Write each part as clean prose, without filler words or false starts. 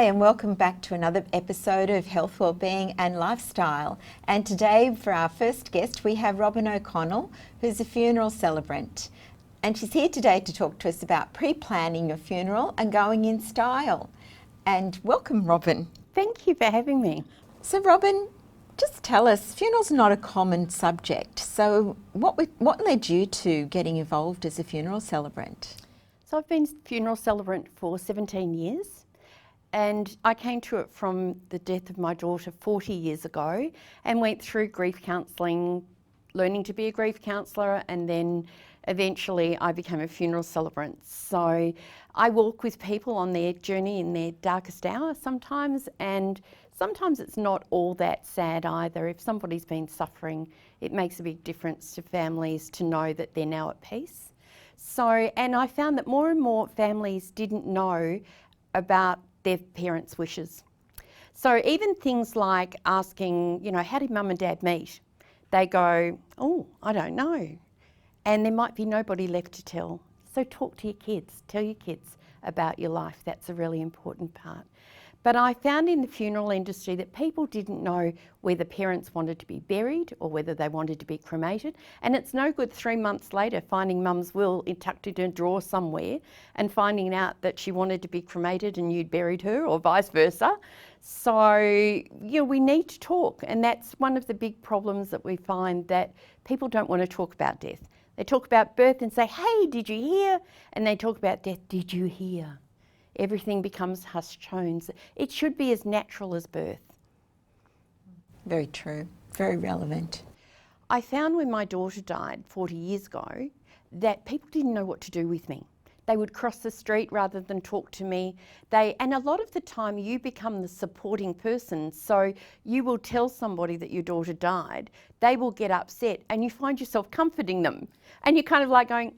Hi and welcome back to another episode of Health, Wellbeing and Lifestyle. And today for our first guest we have Robin O'Connell, who's a funeral celebrant. And she's here today to talk to us about pre-planning your funeral and going in style. And welcome, Robin. Thank you for having me. So Robin, just tell us, funeral's not a common subject. So what led you to getting involved as a funeral celebrant? So I've been funeral celebrant for 17 years. And I came to it from the death of my daughter 40 years ago and went through grief counselling, learning to be a grief counsellor, and then eventually I became a funeral celebrant. So I walk with people on their journey in their darkest hour sometimes, and sometimes it's not all that sad either. If somebody's been suffering, it makes a big difference to families to know that they're now at peace. So, and I found that more and more families didn't know about their parents' wishes. So even things like asking, how did mum and dad meet? They go, oh, I don't know. And there might be nobody left to tell. So talk to your kids, tell your kids about your life. That's a really important part. But I found in the funeral industry that people didn't know whether parents wanted to be buried or whether they wanted to be cremated. And it's no good 3 months later finding mum's will tucked in a drawer somewhere and finding out that she wanted to be cremated and you'd buried her, or vice versa. So, we need to talk. And that's one of the big problems that we find, that people don't want to talk about death. They talk about birth and say, hey, did you hear? And they talk about death, did you hear? Everything becomes hushed tones. It should be as natural as birth. Very true, very relevant. I found when my daughter died 40 years ago that people didn't know what to do with me. They would cross the street rather than talk to me. And a lot of the time you become the supporting person. So you will tell somebody that your daughter died, they will get upset, and you find yourself comforting them. And you're kind of like going,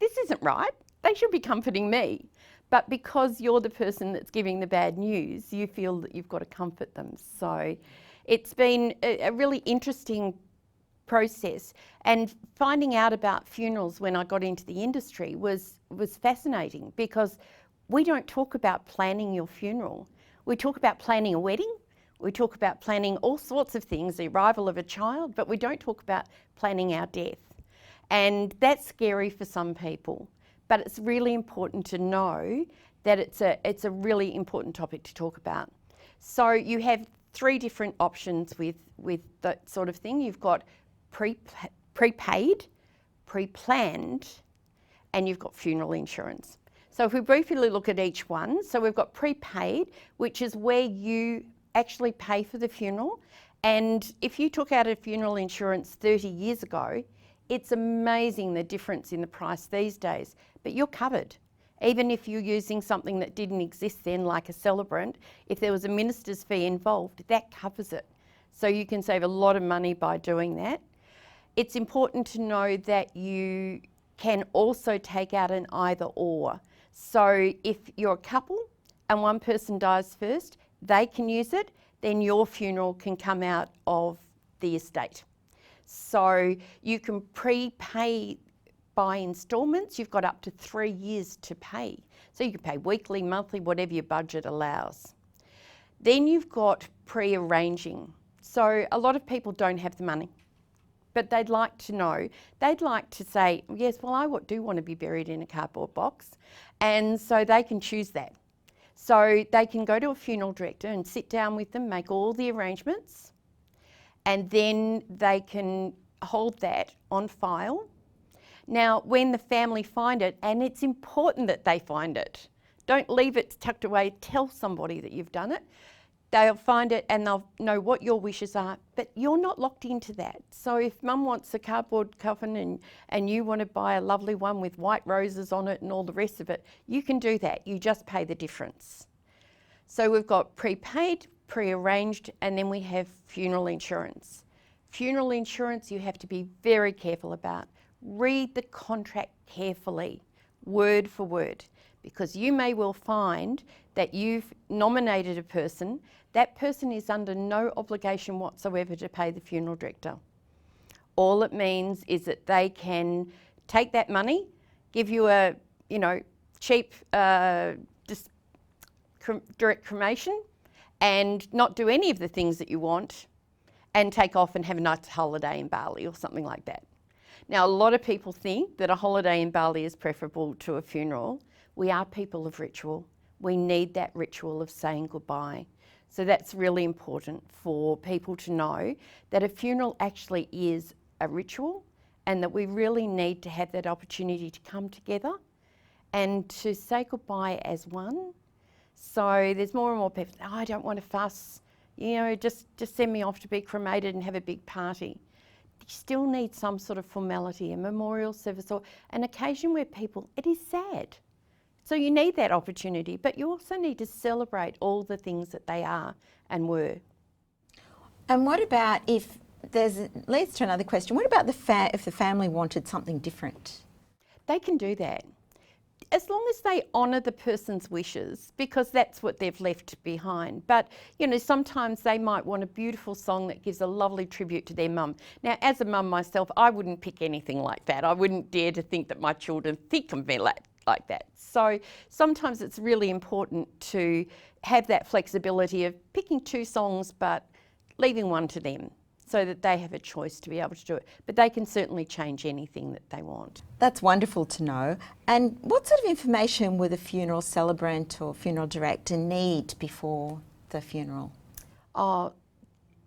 this isn't right. They should be comforting me. But because you're the person that's giving the bad news, you feel that you've got to comfort them. So it's been a really interesting process. And finding out about funerals when I got into the industry was fascinating, because we don't talk about planning your funeral. We talk about planning a wedding. We talk about planning all sorts of things, the arrival of a child, but we don't talk about planning our death. And that's scary for some people. But it's really important to know that it's a really important topic to talk about. So you have 3 different options with that sort of thing. You've got prepaid, pre-planned, and you've got funeral insurance. So if we briefly look at each one, so we've got prepaid, which is where you actually pay for the funeral. And if you took out a funeral insurance 30 years ago, it's amazing the difference in the price these days, but you're covered. Even if you're using something that didn't exist then, like a Celebrant, if there was a minister's fee involved, that covers it. So you can save a lot of money by doing that. It's important to know that you can also take out an either or. So if you're a couple and one person dies first, they can use it, then your funeral can come out of the estate. So you can prepay by instalments. You've got up to 3 years to pay. So you can pay weekly, monthly, whatever your budget allows. Then you've got pre-arranging. So a lot of people don't have the money, but they'd like to know. They'd like to say, yes, well, I do want to be buried in a cardboard box. And so they can choose that. So they can go to a funeral director and sit down with them, make all the arrangements, and then they can hold that on file. Now, when the family find it, and it's important that they find it, don't leave it tucked away, tell somebody that you've done it. They'll find it and they'll know what your wishes are, but you're not locked into that. So if mum wants a cardboard coffin and you want to buy a lovely one with white roses on it and all the rest of it, you can do that. You just pay the difference. So we've got prepaid, pre-arranged, and then we have funeral insurance. Funeral insurance you have to be very careful about. Read the contract carefully, word for word, because you may well find that you've nominated a person. That person is under no obligation whatsoever to pay the funeral director. All it means is that they can take that money, give you a, cheap direct cremation and not do any of the things that you want and take off and have a nice holiday in Bali or something like that. Now, a lot of people think that a holiday in Bali is preferable to a funeral. We are people of ritual. We need that ritual of saying goodbye. So that's really important for people to know that a funeral actually is a ritual and that we really need to have that opportunity to come together and to say goodbye as one. So there's more and more people, oh, I don't want to fuss, just send me off to be cremated and have a big party. You still need some sort of formality, a memorial service or an occasion where it is sad. So you need that opportunity, but you also need to celebrate all the things that they are and were. And what about leads to another question, what about if the family wanted something different? They can do that. As long as they honour the person's wishes, because that's what they've left behind. But, sometimes they might want a beautiful song that gives a lovely tribute to their mum. Now, as a mum myself, I wouldn't pick anything like that. I wouldn't dare to think that my children think of me like that. So sometimes it's really important to have that flexibility of picking 2 songs but leaving one to them so that they have a choice to be able to do it. But they can certainly change anything that they want. That's wonderful to know. And what sort of information would a funeral celebrant or funeral director need before the funeral? Oh,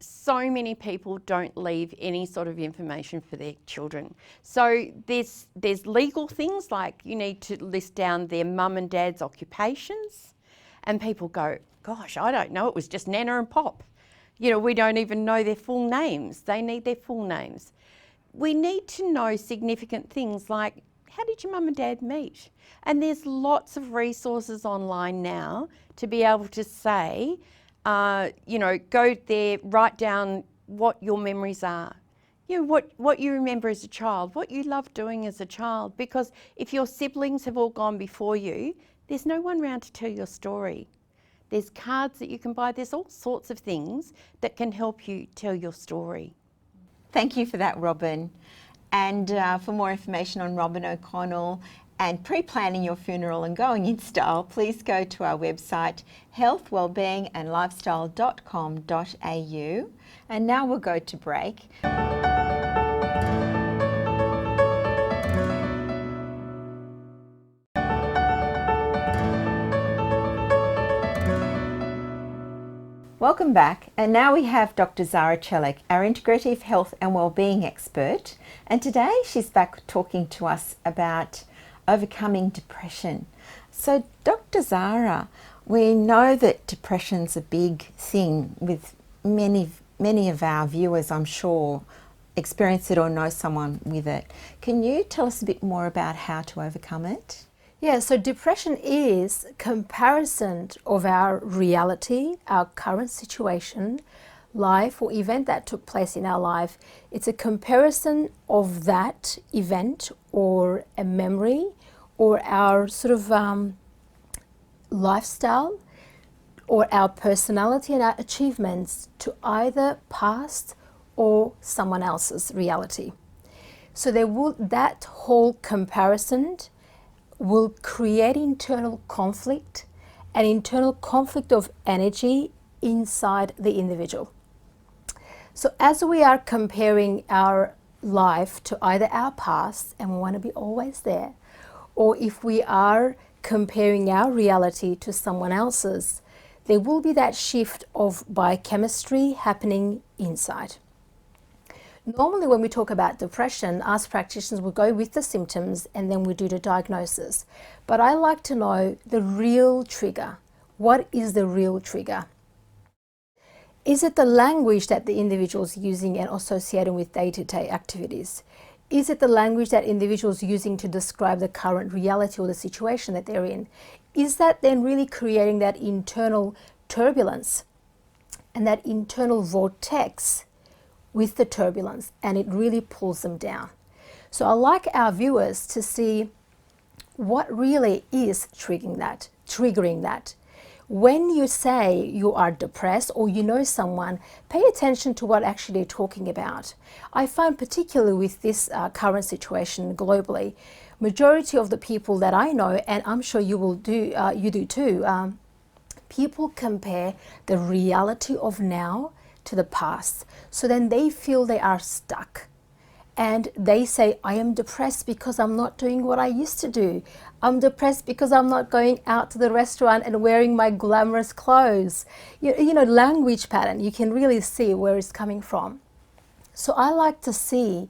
so many people don't leave any sort of information for their children. So there's legal things like you need to list down their mum and dad's occupations, and people go, gosh, I don't know, it was just Nana and Pop. We don't even know their full names. They need their full names. We need to know significant things like, how did your mum and dad meet? And there's lots of resources online now to be able to say, go there, write down what your memories are. What you remember as a child, what you loved doing as a child. Because if your siblings have all gone before you, there's no one around to tell your story. There's cards that you can buy. There's all sorts of things that can help you tell your story. Thank you for that, Robin. And for more information on Robin O'Connell and pre-planning your funeral and going in style, please go to our website healthwellbeingandlifestyle.com.au. And now we'll go to break. Welcome back, and now we have Dr. Zara Chelek, our integrative health and wellbeing expert, and today she's back talking to us about overcoming depression. So Dr. Zara, we know that depression's a big thing with many of our viewers, I'm sure, experience it or know someone with it. Can you tell us a bit more about how to overcome it? Yeah, so depression is comparison of our reality, our current situation, life or event that took place in our life. It's a comparison of that event or a memory or our sort of lifestyle or our personality and our achievements to either past or someone else's reality. So that whole comparison will create internal conflict, an internal conflict of energy inside the individual. So as we are comparing our life to either our past, and we want to be always there, or if we are comparing our reality to someone else's, there will be that shift of biochemistry happening inside. Normally when we talk about depression, us practitioners will go with the symptoms and then we do the diagnosis. But I like to know the real trigger. What is the real trigger? Is it the language that the individual is using and associating with day-to-day activities? Is it the language that individuals using to describe the current reality or the situation that they're in? Is that then really creating that internal turbulence and that internal vortex with the turbulence, and it really pulls them down? So I like our viewers to see what really is triggering that. When you say you are depressed or you know someone, pay attention to what actually they're talking about. I find particularly with this current situation globally, majority of the people that I know, and I'm sure you do too, People compare the reality of now to the past. So then they feel they are stuck. And they say, I am depressed because I'm not doing what I used to do. I'm depressed because I'm not going out to the restaurant and wearing my glamorous clothes. You know, language pattern, you can really see where it's coming from. So I like to see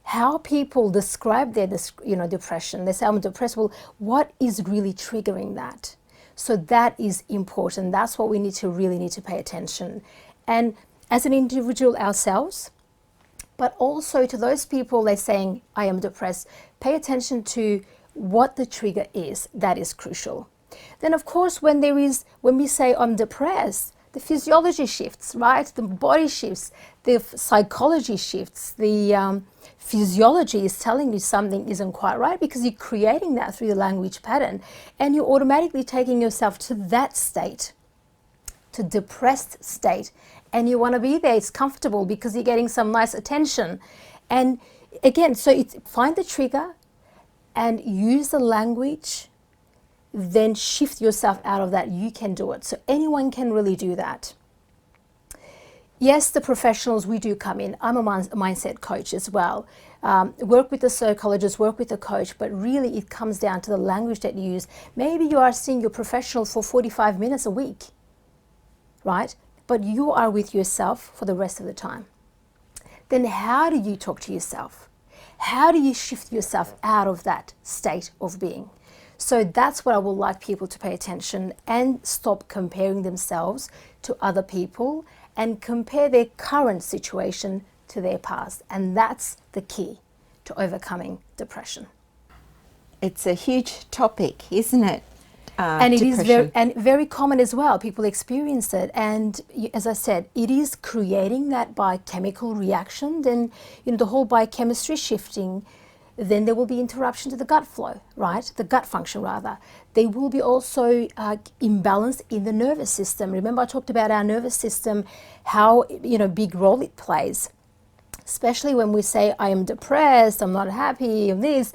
how people describe their depression. They say, I'm depressed. Well, what is really triggering that? So that is important. That's what we really need to pay attention. And as an individual ourselves, but also to those people they're saying, I am depressed, pay attention to what the trigger is. That is crucial. Then of course, when we say I'm depressed, the physiology shifts, right? The body shifts, the psychology shifts, the physiology is telling you something isn't quite right because you're creating that through the language pattern, and you're automatically taking yourself to that state, to depressed state, and you want to be there. It's comfortable because you're getting some nice attention. And again, so find the trigger and use the language, then shift yourself out of that. You can do it. So anyone can really do that. Yes, the professionals, we do come in. I'm a mindset coach as well. Work with the psychologist, work with the coach, but really it comes down to the language that you use. Maybe you are seeing your professional for 45 minutes a week, right? But you are with yourself for the rest of the time. Then how do you talk to yourself? How do you shift yourself out of that state of being? So that's what I would like people to pay attention and stop comparing themselves to other people and compare their current situation to their past. And that's the key to overcoming depression. It's a huge topic, isn't it? And it depression. is very common as well. People experience it, and as I said, it is creating that biochemical reaction. Then the whole biochemistry shifting. Then there will be interruption to the gut flow, right? The gut function rather. There will be also imbalance in the nervous system. Remember I talked about our nervous system, how big role it plays, especially when we say I am depressed, I'm not happy, and this.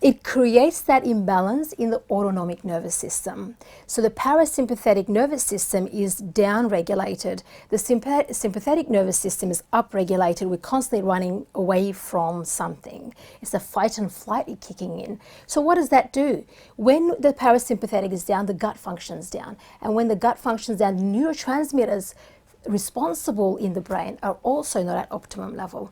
It creates that imbalance in the autonomic nervous system. So the parasympathetic nervous system is down-regulated. The sympathetic nervous system is up-regulated. We're constantly running away from something. It's the fight and flight kicking in. So what does that do? When the parasympathetic is down, the gut functions down. And when the gut functions down, neurotransmitters responsible in the brain are also not at optimum level.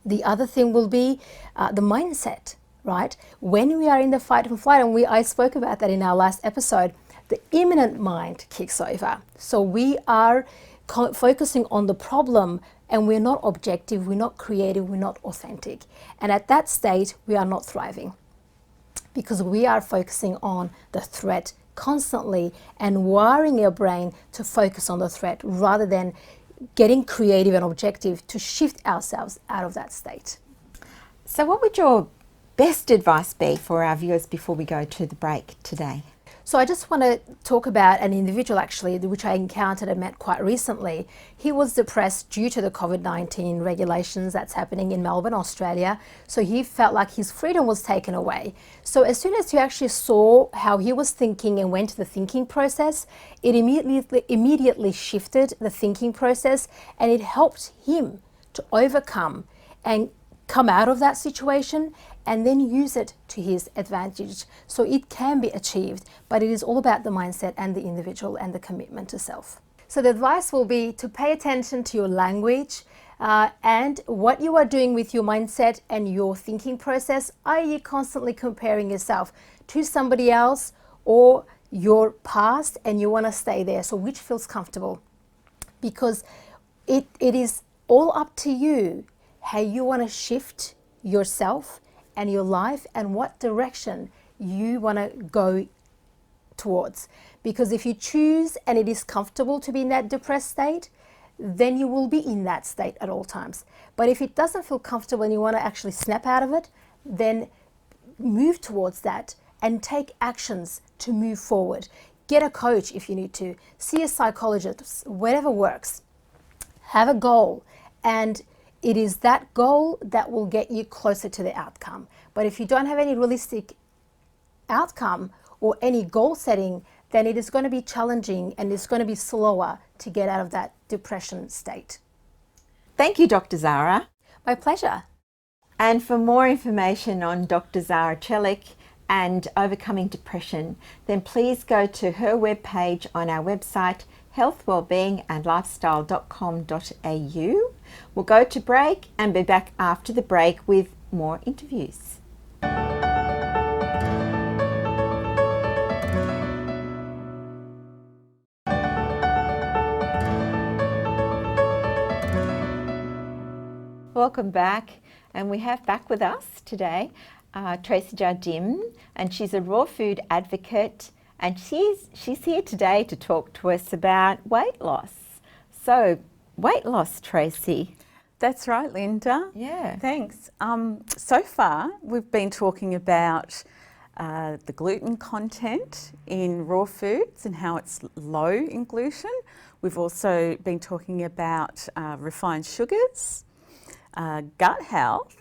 The other thing will be the mindset. Right? When we are in the fight and flight, and I spoke about that in our last episode, the imminent mind kicks over. So we are focusing on the problem and we're not objective, we're not creative, we're not authentic. And at that state, we are not thriving because we are focusing on the threat constantly and wiring your brain to focus on the threat rather than getting creative and objective to shift ourselves out of that state. So what would your best advice be for our viewers before we go to the break today? So I just want to talk about an individual actually, which I encountered and met quite recently. He was depressed due to the COVID-19 regulations that's happening in Melbourne, Australia. So he felt like his freedom was taken away. So as soon as you actually saw how he was thinking and went to the thinking process, it immediately shifted the thinking process, and it helped him to overcome and come out of that situation and then use it to his advantage. So it can be achieved, but it is all about the mindset and the individual and the commitment to self. So the advice will be to pay attention to your language and what you are doing with your mindset and your thinking process. Are you constantly comparing yourself to somebody else or your past and you want to stay there? So which feels comfortable? Because it is all up to you how you want to shift yourself and your life and what direction you want to go towards. Because if you choose and it is comfortable to be in that depressed state, then you will be in that state at all times. But if it doesn't feel comfortable and you want to actually snap out of it, then move towards that and take actions to move forward. Get a coach if you need to. See a psychologist, whatever works. Have a goal, and it is that goal that will get you closer to the outcome. But if you don't have any realistic outcome or any goal setting, then it is going to be challenging and it's going to be slower to get out of that depression state. Thank you, Dr. Zara. My pleasure. And for more information on Dr. Zara Chelik and overcoming depression, then please go to her webpage on our website, healthwellbeingandlifestyle.com.au. We'll go to break and be back after the break with more interviews. Welcome back, and we have back with us today Tracy Jardim, and she's a raw food advocate, and she's here today to talk to us about weight loss. So, weight loss, Tracy. That's right, Linda. Yeah. Thanks. So far, we've been talking about the gluten content in raw foods and how it's low in gluten. We've also been talking about refined sugars, gut health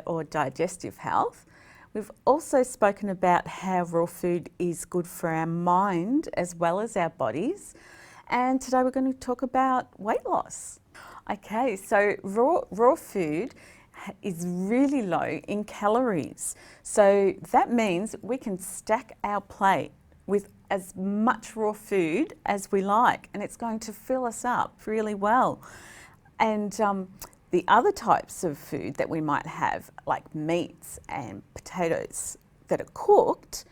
or digestive health. We've also spoken about how raw food is good for our mind as well as our bodies. And today we're going to talk about weight loss. Okay, so raw food is really low in calories. So that means we can stack our plate with as much raw food as we like, and it's going to fill us up really well. And the other types of food that we might have, like meats and potatoes that are cooked,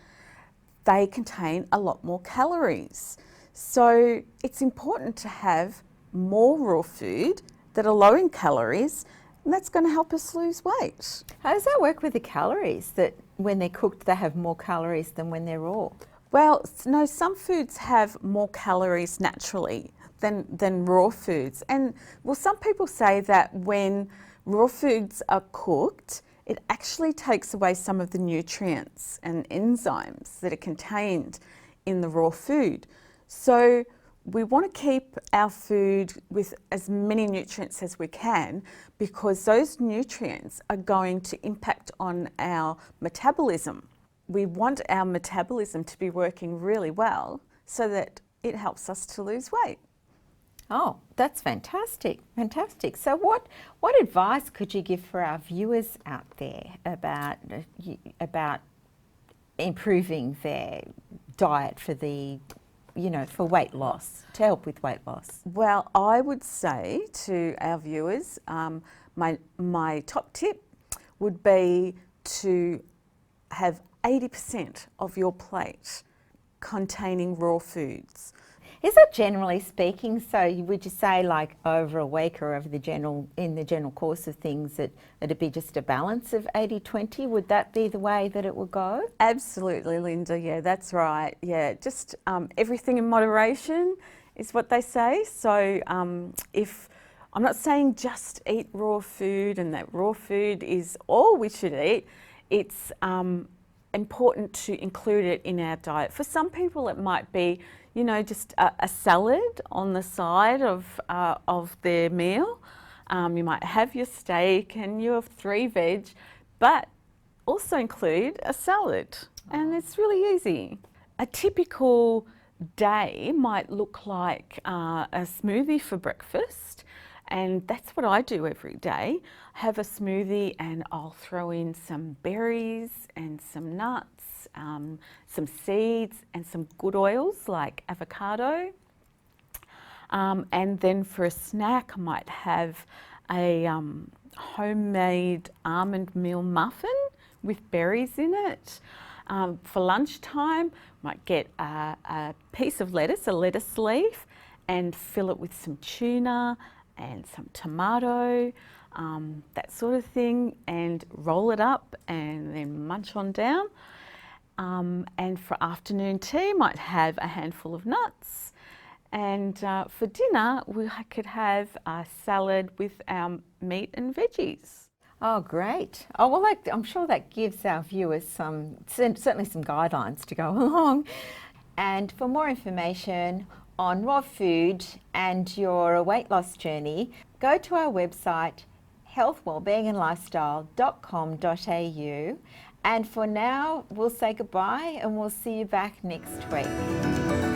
they contain a lot more calories. So it's important to have more raw food that are low in calories, and that's going to help us lose weight. How does that work with the calories, that when they're cooked they have more calories than when they're raw? Well, no, some foods have more calories naturally than raw foods. And well, some people say that when raw foods are cooked, it actually takes away some of the nutrients and enzymes that are contained in the raw food. So we want to keep our food with as many nutrients as we can, because those nutrients are going to impact on our metabolism. We want our metabolism to be working really well so that it helps us to lose weight. Oh, that's fantastic, fantastic. So what advice could you give for our viewers out there about improving their diet for for weight loss, to help with weight loss? Well, I would say to our viewers, my top tip would be to have 80% of your plate containing raw foods. Is that generally speaking? So would you say, like, over a week or over in the general course of things, that it'd be just a balance of 80-20? Would that be the way that it would go? Absolutely, Linda. Yeah, that's right. Yeah, just everything in moderation is what they say. So if I'm not saying just eat raw food and that raw food is all we should eat, it's important to include it in our diet. For some people, it might be, just a salad on the side of their meal. You might have your steak and you have 3 veg, but also include a salad, and it's really easy. A typical day might look like a smoothie for breakfast, and that's what I do every day. Have a smoothie and I'll throw in some berries and some nuts, some seeds and some good oils like avocado. And then for a snack, I might have a homemade almond meal muffin with berries in it. For lunchtime, might get a piece of lettuce, a lettuce leaf, and fill it with some tuna and some tomato, that sort of thing, and roll it up and then munch on down. And for afternoon tea, might have a handful of nuts. And for dinner, I could have a salad with our meat and veggies. Oh, great. Oh, well, I'm sure that gives our viewers certainly some guidelines to go along. And for more information on raw food and your weight loss journey, go to our website, healthwellbeingandlifestyle.com.au, And for now, we'll say goodbye and we'll see you back next week.